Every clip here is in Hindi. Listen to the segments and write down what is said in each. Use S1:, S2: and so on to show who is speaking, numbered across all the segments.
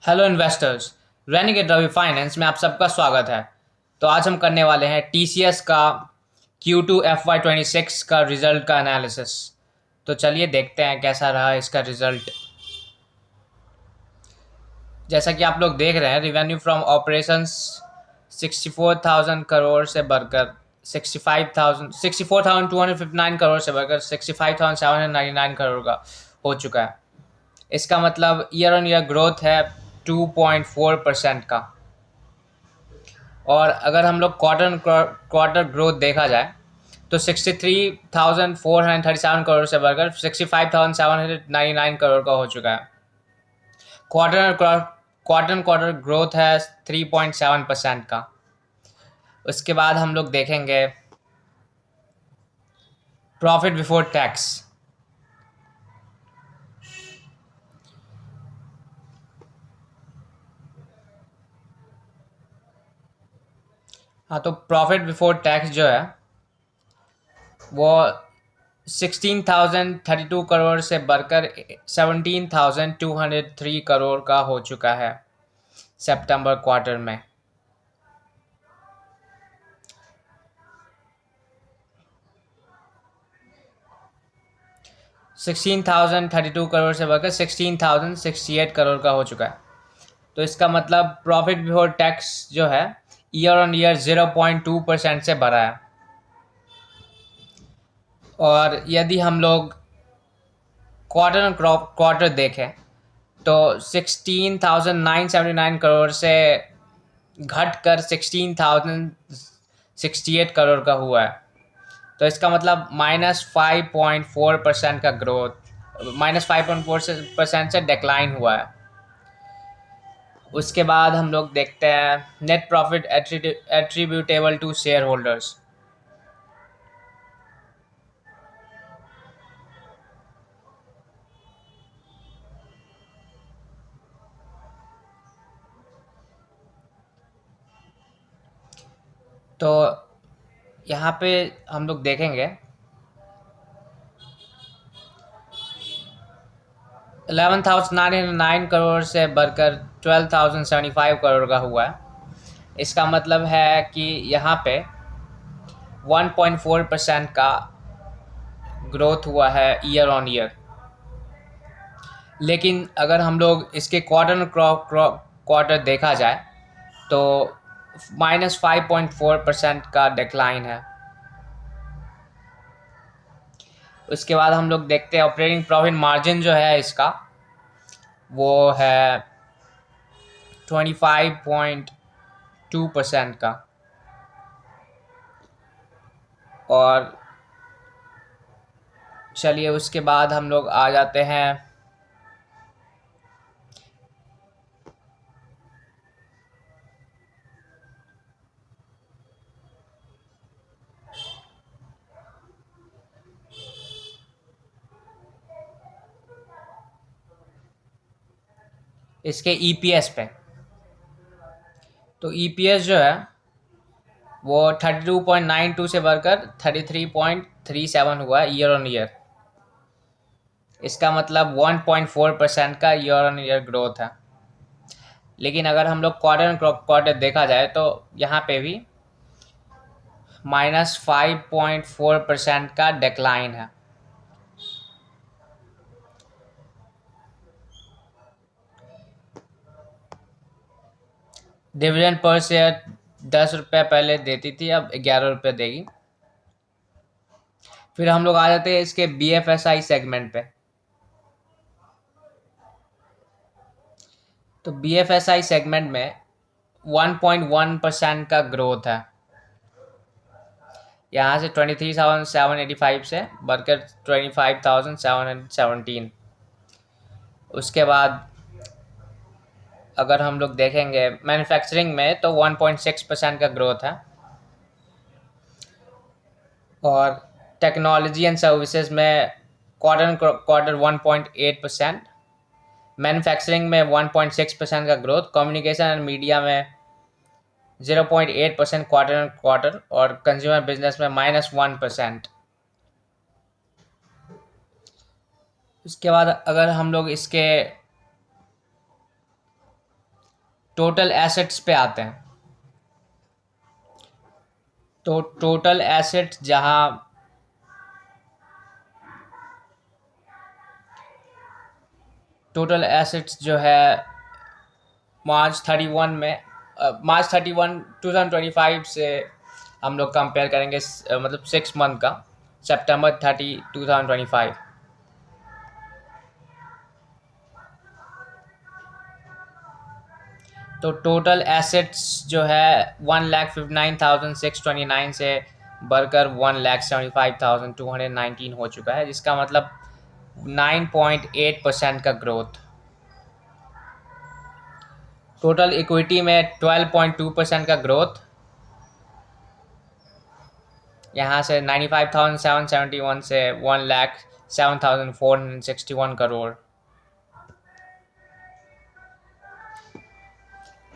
S1: Hello investors. Renegade Ravi finance में आप सबका स्वागत है। तो आज हम करने वाले हैं टीसीएस का Q2 FY26 का रिजल्ट का एनालिसिस। तो चलिए देखते हैं कैसा रहा इसका रिजल्ट। जैसा कि आप लोग देख रहे हैं, रिवेन्यू फ्रॉम ऑपरेशंस 64,000 करोड़ से बढ़कर 64,259 करोड़ से बढ़कर 65,799 करोड़ का हो चुका है। इसका मतलब ईयर ऑन ईयर ग्रोथ है 2.4% का। और अगर हम लोग क्वार्टर क्वार्टर ग्रोथ देखा जाए तो 63,437 करोड़ से बढ़कर 65,799 करोड़ का हो चुका है। क्वार्टर क्वार्टर क्वार्टर ग्रोथ है 3.7% का। उसके बाद हम लोग देखेंगे प्रॉफिट बिफोर टैक्स। हाँ, तो प्रॉफिट बिफोर टैक्स जो है वो 16,032 करोड़ से बढ़कर 17,203 करोड़ का हो चुका है सितंबर क्वार्टर में। 16,032 करोड़ से बढ़कर 16,068 करोड़ का हो चुका है। तो इसका मतलब प्रॉफिट बिफोर टैक्स जो है ईयर ऑन ईयर 0.2% से बढ़ा है। और यदि हम लोग क्वार्टर क्वार्टर देखें तो 16,979 करोड़ से घट कर 16,068 करोड़ का हुआ है। तो इसका मतलब -5.4% का ग्रोथ, -5.4% से डिक्लाइन हुआ है। उसके बाद हम लोग देखते हैं net profit attributable to shareholders. तो यहाँ पे हम लोग देखेंगे 11,909 करोड़ से बढ़कर 12,075 करोड़ का हुआ है। इसका मतलब है कि यहाँ पे 1.4% का ग्रोथ हुआ है ईयर ऑन ईयर। लेकिन अगर हम लोग इसके क्वार्टर क्वार्टर देखा जाए तो -5.4% का डिक्लाइन है। उसके बाद हम लोग देखते हैं ऑपरेटिंग प्रॉफिट मार्जिन जो है इसका वो है 25.2% का। और चलिए उसके बाद हम लोग आ जाते हैं इसके ईपीएस पे। तो ईपीएस जो है वो 32.92 से बढ़कर 33.37 हुआ है ईयर ऑन ईयर। इसका मतलब 1.4% का ईयर ऑन ईयर ग्रोथ है। लेकिन अगर हम लोग क्वार्टर क्वार्टर देखा जाए तो यहाँ पे भी -5.4% का डिक्लाइन है। डिविडेंड पर शेयर 10 रुपये पहले देती थी, अब 11 रुपये देगी। फिर हम लोग आ जाते हैं इसके BFSI सेगमेंट पे। तो BFSI सेगमेंट में 1.1% का ग्रोथ है। यहाँ से 23,785 से बढ़कर 25,717। उसके बाद अगर हम लोग देखेंगे मैन्युफैक्चरिंग में तो 1.6% का ग्रोथ है। और टेक्नोलॉजी एंड सर्विसेज में क्वार्टर क्वार्टर 1.8%, मैन्युफैक्चरिंग में 1.6% का ग्रोथ, कम्युनिकेशन एंड मीडिया में 0.8% क्वार्टर क्वार्टर, और कंज्यूमर बिजनेस में -1%। उसके बाद अगर हम लोग इसके टोटल एसेट्स पे आते हैं। तो टोटल एसेट्स जहाँ टोटल एसेट्स जो है मार्च 31 में मार्च 31 2025 से हम लोग कंपेयर करेंगे, मतलब 6 मंथ का, सितंबर 30 2025। तो टोटल एसेट्स जो है 1,59,629 से बढ़कर 1,75,219 हो चुका है, जिसका मतलब 9.8% का ग्रोथ। टोटल इक्विटी में 12.2% का ग्रोथ, यहाँ से 95,771 से 1,07,461 crore.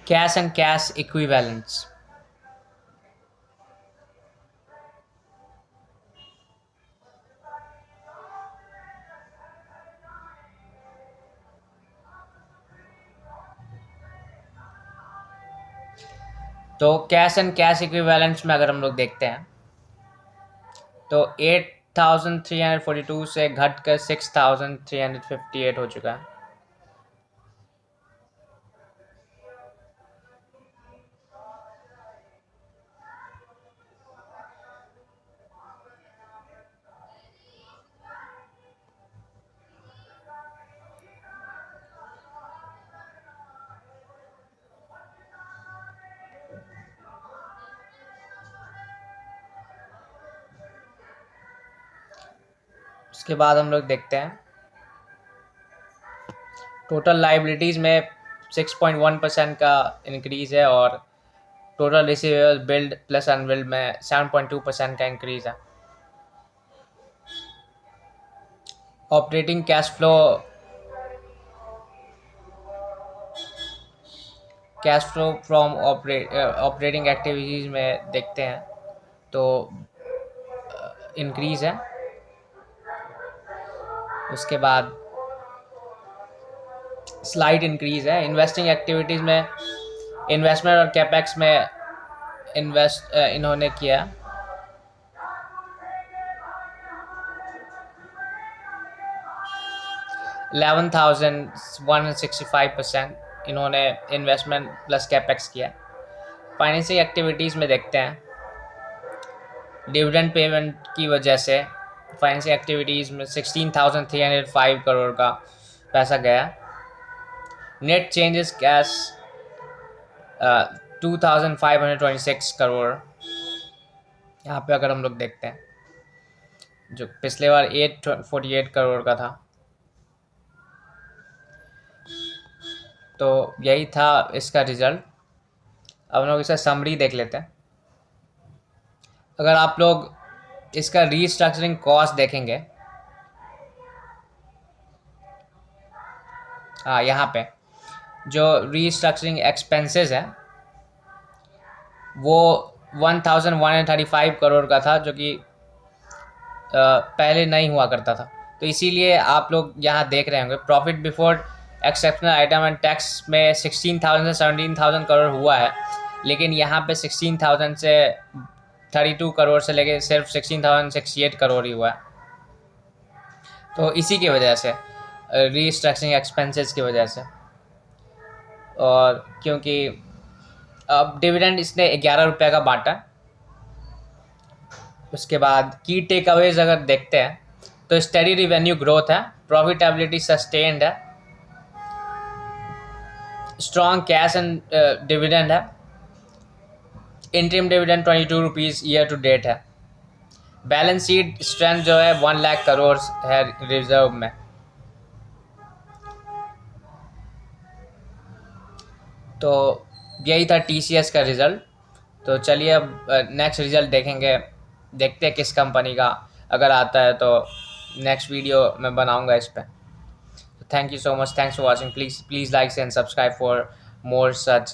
S1: Cash and cash equivalents, तो कैश एंड कैश इक्विवेलेंट्स में अगर हम लोग देखते हैं तो 8,342 से घटकर 6,358 हो चुका है। उसके बाद हम लोग देखते हैं टोटल लाइबिलिटीज़ में 6.1% का इंक्रीज़ है, और total receivable build plus unbilled में 7.2% का इंक्रीज़ है। Operating cash flow from operating activities में देखते हैं तो इंक्रीज़ है। उसके बाद स्लाइड इंक्रीज़ है। इन्वेस्टिंग एक्टिविटीज़ में इन्वेस्टमेंट और कैपेक्स में इन्होंने किया 11,165%, इन्होंने इन्वेस्टमेंट प्लस कैपेक्स किया। फाइनेंसिंग एक्टिविटीज़ में देखते हैं डिविडेंड पेमेंट की वजह से फाइनेंसिंग एक्टिविटीज़ में 16,305 करोड़ का पैसा गया। Net changes cash 2,526 crore. यहाँ पे अगर हम लोग देखते हैं जो पिछले बार 848 करोड़ का था। तो यही था इसका रिजल्ट। अब हम लोग इसका समरी देख लेते हैं। अगर आप लोग इसका रीस्ट्रक्चरिंग कॉस्ट देखेंगे, हाँ यहाँ पे जो रीस्ट्रक्चरिंग एक्सपेंसेस है वो 1,135 करोड़ का था, जो कि पहले नहीं हुआ करता था। तो इसीलिए आप लोग यहाँ देख रहे होंगे profit before exceptional item and tax में 16,000 से 17,000 करोड़ हुआ है, लेकिन यहाँ पे 16,000 से 32 करोड़ से लेके सिर्फ 16,068 करोड़ ही हुआ है। तो इसी की वजह से रीस्ट्रक्चरिंग एक्सपेंसेस की वजह से, और क्योंकि अब डिविडेंड इसने 11 रुपये का बांटा। उसके बाद की टेक अवेज अगर देखते हैं तो स्टडी रिवेन्यू ग्रोथ है, प्रॉफिटेबिलिटी सस्टेन्ड है, स्ट्रॉन्ग कैश एंड डिविडेंड है, interim dividend 22 rupees year to date है, बैलेंस शीट स्ट्रेंथ जो है 1 लाख करोड़ है रिजर्व में। तो यही था टीसीएस का रिज़ल्ट। तो चलिए अब नेक्स्ट रिज़ल्ट देखेंगे, देखते हैं किस कंपनी का अगर आता है तो नेक्स्ट वीडियो मैं बनाऊंगा इस पर। Thank you so much, thanks for watching. Please like and subscribe for more such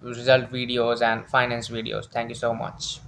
S1: result videos and finance videos. Thank you so much.